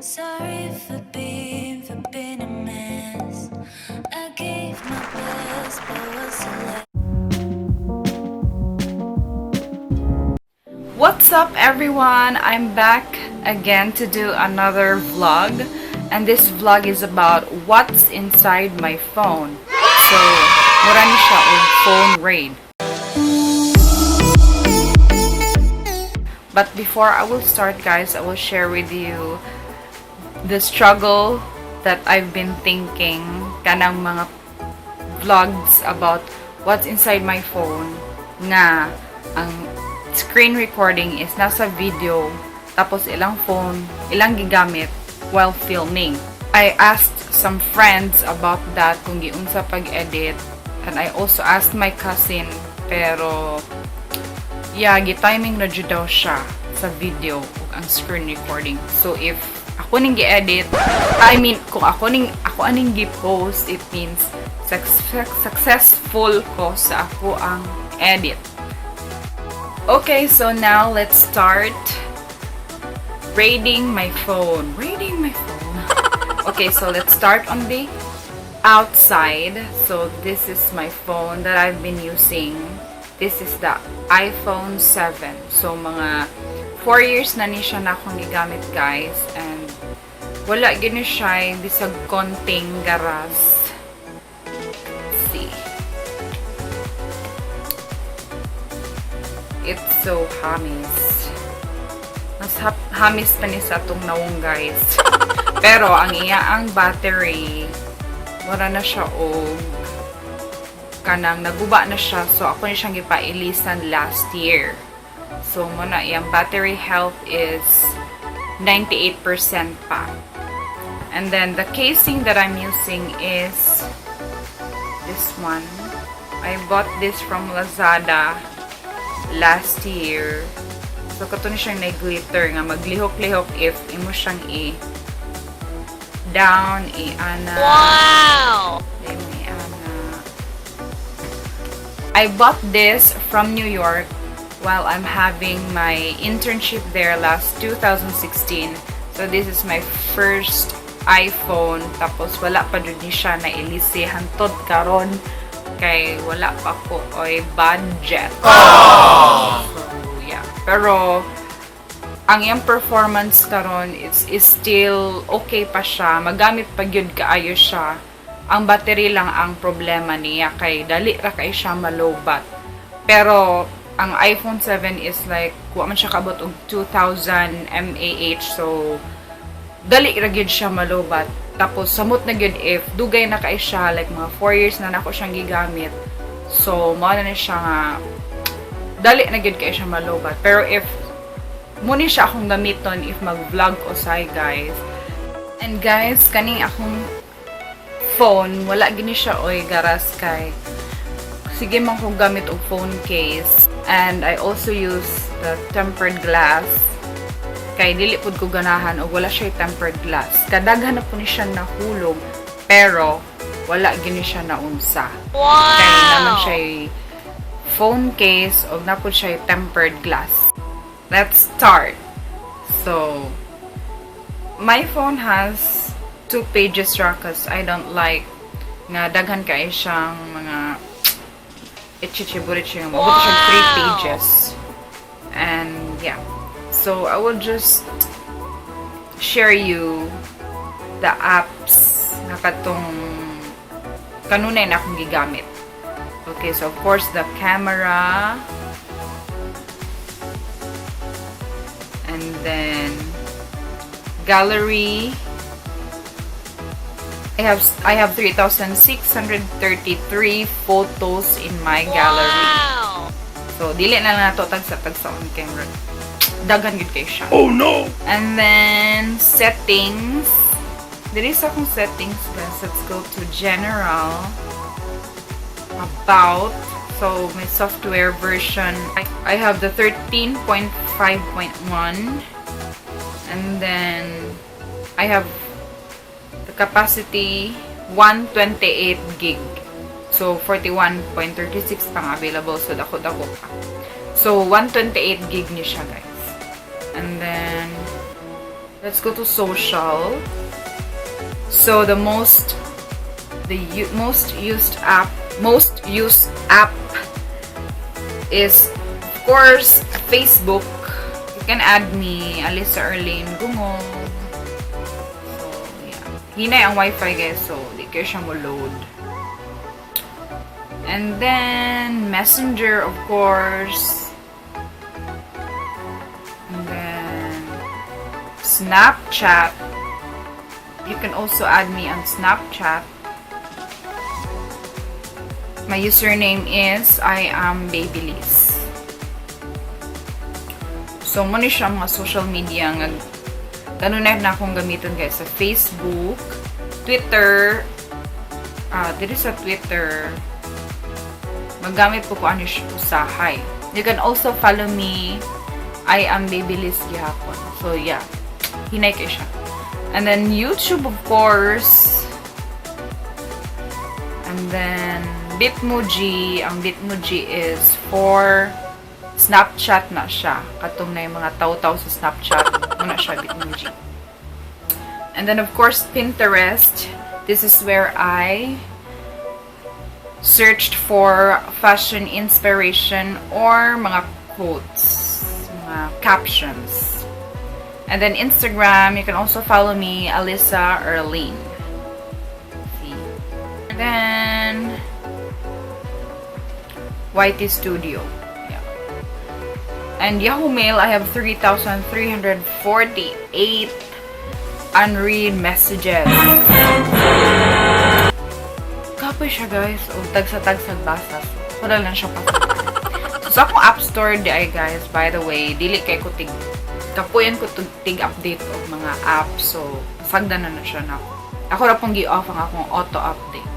Sorry for being a mess. I gave my best, but was a lot. What's up everyone? I'm back again to do another vlog, and this vlog is about what's inside my phone. So, mura ni siya og phone raid. But before I will start, guys, I will share with you the struggle that I've been thinking kanang mga vlogs about what's inside my phone nga ang screen recording is nasa video tapos ilang phone ilang gigamit while filming. I asked some friends about that kung giunsa pag-edit, and I also asked my cousin, pero yeah, gi-timing na jud daw siya sa video ug ang screen recording. So if ako ning gi-edit, kung ako aning gi-post, it means successful ko sa ako ang edit. Okay, so now let's start raiding my phone. Okay, so let's start on the outside. So this is my phone that I've been using. This is the iPhone 7. So mga 4 years na ni siya na akong gigamit, guys, and wala gini siya bisag konting garas. Let's see. It's so hamis. Mas hamis pa ni sa itong nawong, guys. Pero ang ang battery, wala na siya kanang naguba na siya. So ako ni siyang gipailisan last year. So muna yung battery health is 98% pa. And then the casing that I'm using is this one. I bought this from Lazada last year. So kato ni siyang glitter nga maglihok-lihok if imo siyang down ana. Wow! I bought this from New York while I'm having my internship there last 2016. So this is my first iPhone. Tapos wala pa dun siya na ilisi hantod karon kay wala pa ko oy budget. So yeah. Pero ang iyang performance karon is still okay pa siya. Magamit pa gyud kaayo siya. Ang battery lang ang problema niya kay dali ra kay siya malobat. Pero ang iPhone 7 is like wa man siya kabot og 2000 mAh, so dali ra gyud siya malobat. Tapos samot na gyud if dugay na kay siya, like mga 4 years na nako siyang gigamit. So mao na siya nga dali na gyud kay siya malobat. Pero if muni siya akong gamiton if mag-vlog o say, guys. And guys, kaning akong phone, wala gini siya oy garas kay sige man kong gamit og phone case, and I also use the tempered glass kay dili pud ko ganahan og wala siya tempered glass. Kadaghan na po ni siya nahulog pero wala gini siya naunsa. Wow! Kay naman siya phone case og napod siya tempered glass. Let's start. So my phone has 2 pages ra cause I don't like nga daghan kay siyang mga itchichiburit siya. Mabuti siyang 3 pages. And yeah. So I will just share you the apps na katong kanunay na akong gigamit. Okay, so of course the camera, and then gallery. I have 3,633 photos in my gallery. Wow! So dili na lang nato tag sa on camera. Daghan gid kay siya. Oh no! And then settings. Dili sa akong settings, guys. Let's go to general. About. So my software version, I have the 13.5.1, and then I have the capacity 128 gig. So 41.36 pang available, so dako-dako pa. So 128 gig ni siya, guys. And then Let's go to social. So the most used app is of course Facebook. You can add me, Alisa Erlene Gungog. So yeah, hinay ang wifi guys, so di kayo siya mo load. And then Messenger of course. And then Snapchat. You can also add me on Snapchat. My username is I am Babyliss. So mo ni siya mga social media nga ganun na akong gamiton guys sa Facebook, Twitter. Dito sa Twitter magamit ko ano siya usahay. You can also follow me. I am Babyliss gihapon. So yeah, hinay kayo siya. And then YouTube of course. And then Bitmoji. Ang Bitmoji is for Snapchat na siya. Katong na yung mga taw-taw sa Snapchat. Muna siya Bitmoji. And then of course Pinterest. This is where I searched for fashion inspiration or mga quotes, mga captions. And then Instagram, you can also follow me, Alisa Erlene. See? And then YT Studio. Yeah. And Yahoo Mail, I have 3,348 unread messages. Kapoy siya guys. O tag-sa-tag-sag basa. So, wala lang siya pa. So, sa akong App Store di ay guys, by the way, dili kay ko kapuyan ko tig-update og mga apps. So, sagdan na siya na ako. Ako ra pong gi-off ang akong auto-update.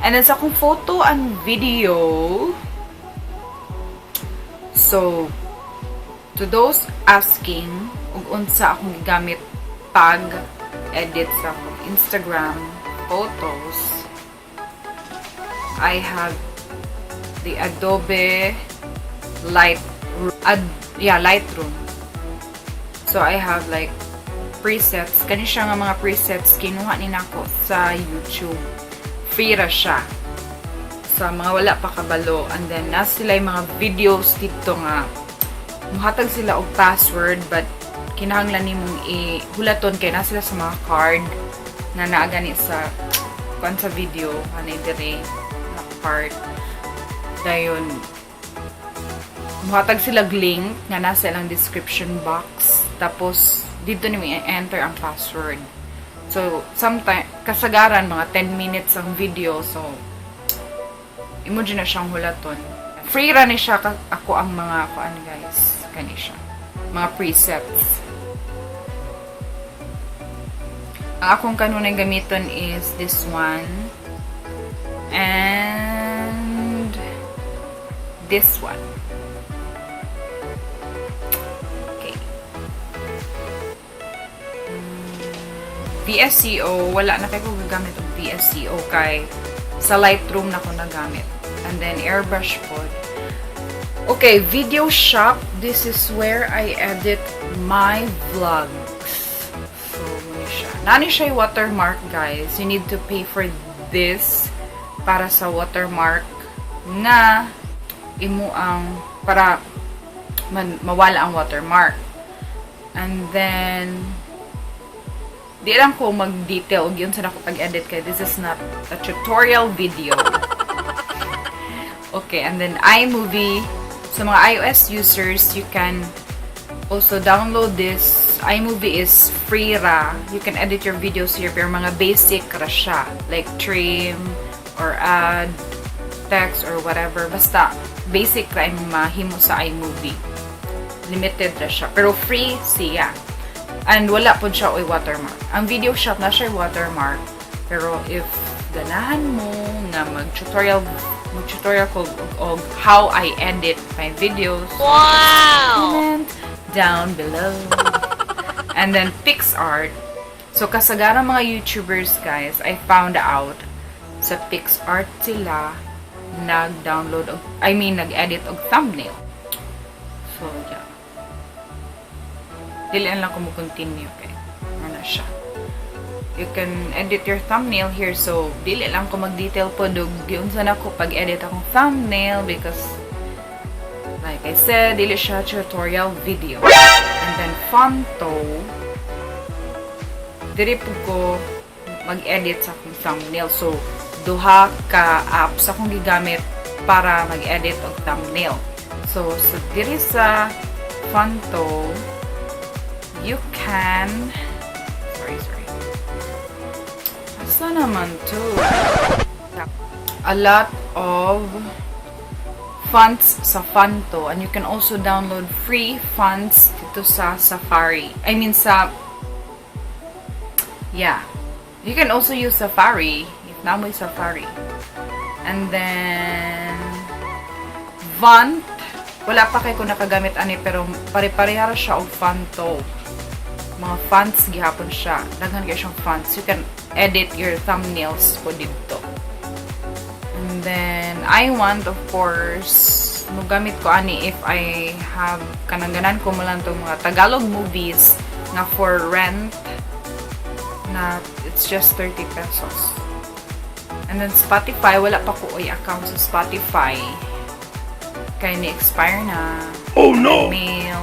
And then sa akong photo and video, so, to those asking ug unsa akong gigamit pag-edit sa akong Instagram photos, I have the Adobe Lightroom. So, I have like presets. Kani siya nga mga presets kinuha ni nako sa YouTube. Free ra siya. Sa mga wala pa kabalo. And then, nas sila yung mga videos dito nga muhatag sila og password but kinahanglan nimong ihulaton kay na sila sa mga card na naagani sa kung sa video ano dire na card. Dayon muhatag sila link nga nasa ilang description box. Tapos, dito nimo i-enter ang password. So, sometimes, kasagaran, mga 10 minutes ang video. So, imagine na siyang hulaton. Free ra ni siya. Ako ang mga, kuan guys, kani siya. Mga presets. Ang akong kanunay gamiton is this one. And this one. VSCO, wala na kayo gagamit ng VSCO kay sa Lightroom na ko nagamit. And then airbrush pod. Okay, Video Shop. This is where I edit my vlogs. So, nani siya yung watermark guys. You need to pay for this para sa watermark na imo ang para mawala ang watermark. And then di lang ko mag-detail og yun sa nakapag-edit kay this is not a tutorial video. Okay, and then iMovie. So mga iOS users, you can also download this. iMovie is free ra. You can edit your videos here pero mga basic ra siya. Like trim or add text or whatever. Basta basic ra yung mahimo sa iMovie. Limited ra siya. Pero free siya. And wala po siya oy watermark. Ang Video Shop na siya watermark. Pero if ganahan mo nga mag-tutorial ko og how I edit my videos. Wow! Comment down below. And then PixArt. So kasagaran mga YouTubers guys, I found out sa PixArt sila nag-download nag-edit og thumbnail. So yeah. Dilian lang ko mo continue, okay? na siya. You can edit your thumbnail here. So, dili lang ko mag-detail po dog. Giunsa na ko pag-edit akong thumbnail because like I said, dili siya tutorial video. And then, Fonto. Diri po ko mag-edit sa akong thumbnail. So, duha ka apps akong gigamit para mag-edit og thumbnail. So diri sa Fonto, you can sorry. Asa naman to? A lot of fonts sa Fonto, and you can also download free fonts dito sa Safari. You can also use Safari if namoy Safari. And then font, wala pa kay ko nakagamit ani pero pare-pareha siya og Fonto. Mga fonts gihapon siya. Daghan kay siyang fonts. You can edit your thumbnails po dito. And then I want, of course, mugamit ko ani if I have kanangganan ko mo lang tong mga Tagalog movies na for rent na it's just 30 pesos. And then Spotify, wala pa ko ay account sa Spotify. Kaya ni-expire na. Oh no! Mail.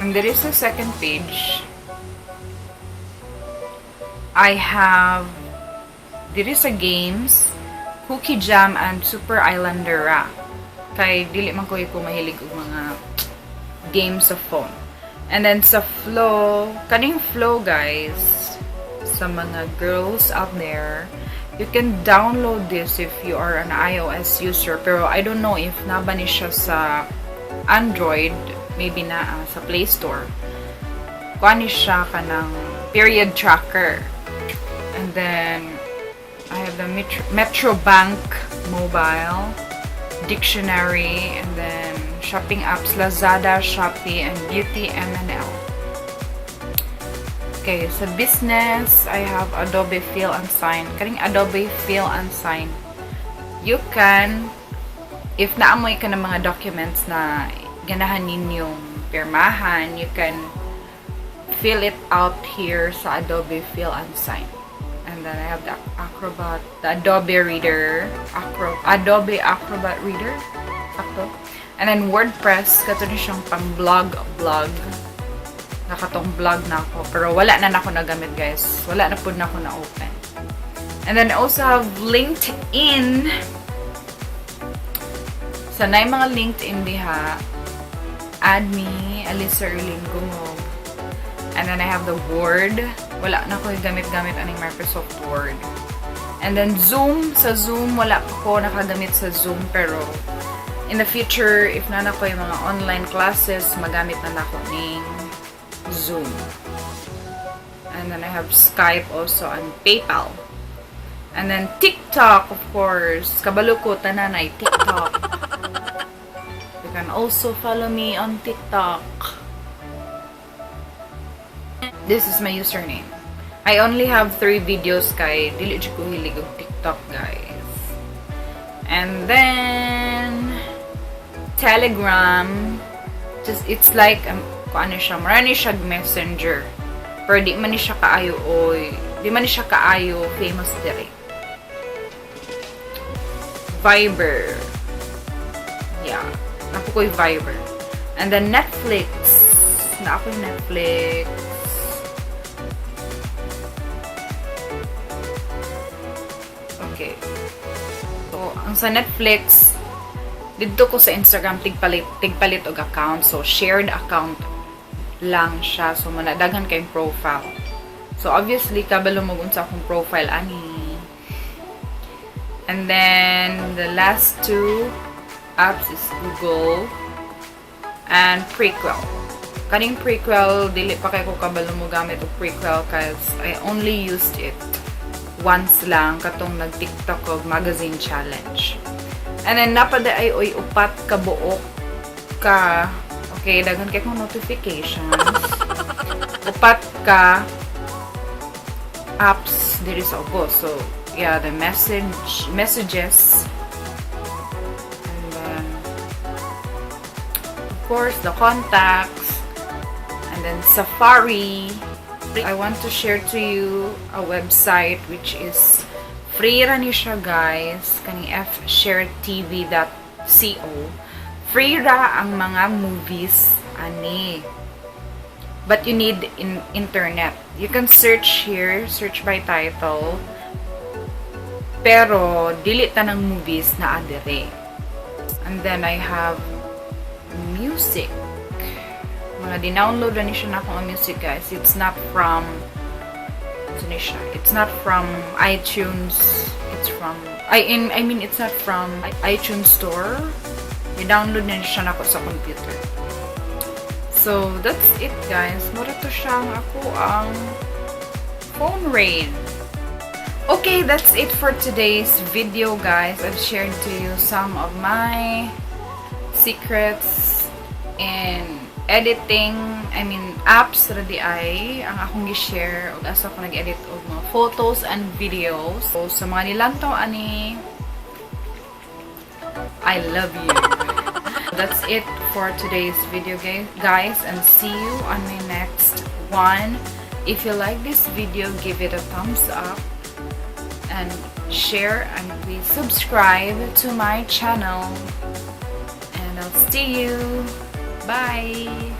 And there is a second page. I have, there is a games, Cookie Jam and Super Islandera. Kay dili man ko mahilig og mga games sa phone. And then sa Flow, kaning Flow guys, sa mga girls out there, you can download this if you are an iOS user. Pero I don't know if naba ni siya sa Android, maybe na sa Play Store. Kuha ni siya kanang period tracker. And then I have the Metro Bank mobile, dictionary, and then shopping apps, Lazada, Shopee, and Beauty MNL. Okay, sa business, I have Adobe Fill and Sign. Karing Adobe Fill and Sign, you can, if naamoy ka ng mga documents na ganahan ninyong pirmahan, you can fill it out here sa Adobe Fill and Sign. And then I have the Acrobat, the Adobe Reader, Adobe Acrobat Reader, sakto. And then WordPress, kato na siyang pang blog. Nakatong blog na ako. Pero wala na ako nagamit, guys. Wala na po na ako na-open. And then I also have LinkedIn. Sa na yung mga LinkedIn diha, add me, Alisa Erling Gumog. And then I have the Word. Wala na ako gamit-gamit aning Microsoft Word. And then Zoom. Sa Zoom, wala pa ko nakagamit sa Zoom. Pero in the future, if na ko yung mga online classes, magamit na ako ning Zoom. And then I have Skype also and PayPal. And then TikTok, of course. Kabalo ko, tanan ay TikTok. You can also follow me on TikTok. This is my username. I only have 3 videos kay dili jud ko hilig og TikTok, guys. And then Telegram, just it's like kung ano siya, marami siya messenger. Pero di man ni siya kaayo famous dire. Viber. Yeah, napo ko'y Viber. And then Netflix. Na ako Netflix. Okay. So, ang sa Netflix, dito ko sa Instagram tigpalit og account. So, shared account lang siya. So, manadagan kayong profile. So, obviously, kabalo mo unsa akong profile ani. And then, the last 2 apps is Google and Prequel. Kaning Prequel, dili pa kay ko kabalo mo gamit og Prequel cause I only used it once lang katong nag-TikTok og magazine challenge. And then, napada ay upat ka buok ka. Okay, dagan kay kong notifications. Upat ka apps diri sa ubo. So, yeah, the messages. And then, of course, the contacts. And then, Safari. I want to share to you a website which is free ra ni siya, guys. Kaning fsharetv.co. Free ra ang mga movies ani. But you need internet. You can search here, search by title. Pero dili ta ng movies na adere. And then I have music. Mga di-download na siya na akong music, guys. It's not from iTunes. It's from it's not from iTunes store. I-download na siya na ako sa computer. So that's it, guys. Mura to siya ako ang phone raid. Okay, that's it for today's video, guys. I've shared to you some of my secrets and editing, apps ra di ay ang akong gi-share ug asa ko nag-edit og mga photos and videos. So sa mga nilantaw ani, I love you. That's it for today's video, guys, and see you on my next one. If you like this video, give it a thumbs up and share, and please subscribe to my channel, and I'll see you. Bye.